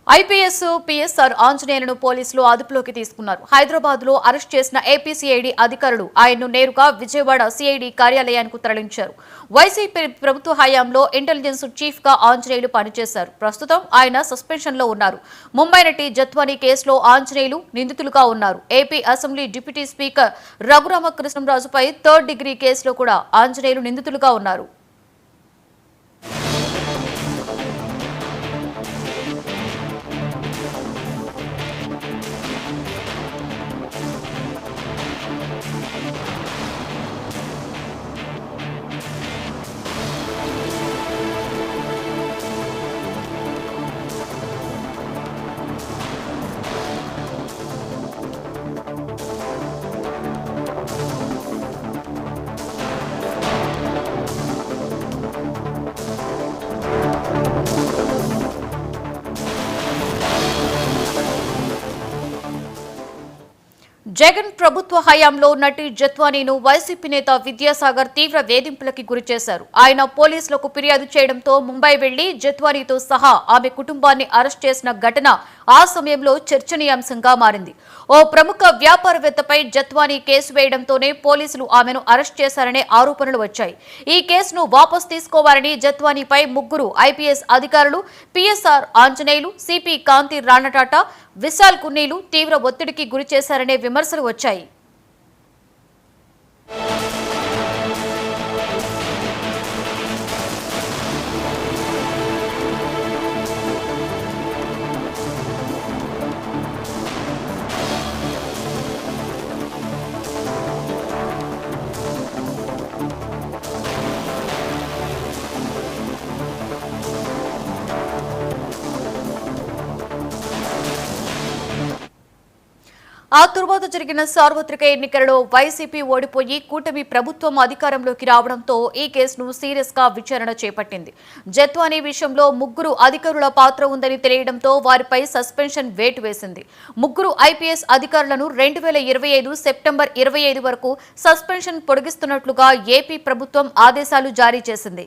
IPS PSR ఆంజనేయులను పోలీసులు అదుపులోకి తీసుకున్నారు. హైదరాబాద్ లో అరెస్ట్ చేసిన ఏపీసీఐడీ అధికారులు ఆయన్ను నేరుగా విజయవాడ సీఐడీ కార్యాలయానికి తరలించారు. వైసీపీ ప్రభుత్వ హయాంలో ఇంటెలిజెన్స్ చీఫ్ గా ఆంజనేయులు పనిచేశారు. ప్రస్తుతం ఆయన సస్పెన్షన్ లో ఉన్నారు. ముంబై నటి జత్వానీ కేసులో ఆంజనేయులు నిందితులుగా ఉన్నారు. ఏపీ అసెంబ్లీ డిప్యూటీ స్పీకర్ రఘురామకృష్ణంరాజుపై 3rd డిగ్రీ కేసులో కూడా ఆంజనేయులు నిందితులుగా ఉన్నారు. జగన్ ప్రభుత్వ హయాంలో నటి జత్వానీను వైసీపీ నేత విద్యాసాగర్ తీవ్ర వేధింపులకి గురిచేశారు. ఆయన పోలీసులకు ఫిర్యాదు చేయడంతో ముంబై వెళ్లి జత్వానీతో సహా ఆమె కుటుంబాన్ని అరెస్ట్ చేసిన ఘటన ఆ సమయంలో చర్చనీయాంశంగా మారింది. ఓ ప్రముఖ వ్యాపారవేత్తపై జత్వానీ కేసు వేయడంతోనే పోలీసులు ఆమెను అరెస్ట్ చేశారనే ఆరోపణలు వచ్చాయి. ఈ కేసును వాపసు తీసుకోవాలని జత్వానీపై 3 ఐపీఎస్ అధికారులు పీఎస్ఆర్ ఆంజనేయులు, సిపి కాంతి రాణటాటా, విశాల్ కున్నీలు తీవ్ర ఒత్తిడికి గురి చేశారనే విమర్శలు వచ్చాయి. ఆ తరువాత జరిగిన సార్వత్రిక ఎన్నికలలో వైసీపీ ఓడిపోయి కూటమి ప్రభుత్వం అధికారంలోకి రావడంతో ఈ కేసును సీరియస్ గా విచారణ చేపట్టింది. జత్వానీ విషయంలో 3 అధికారుల పాత్ర ఉందని తెలియడంతో వారిపై సస్పెన్షన్ వేటు వేసింది. 3 ఐపీఎస్ అధికారులను 2025 సెప్టెంబర్ 25 వరకు సస్పెన్షన్ పొడిగిస్తున్నట్లుగా ఏపీ ప్రభుత్వం ఆదేశాలు జారీ చేసింది.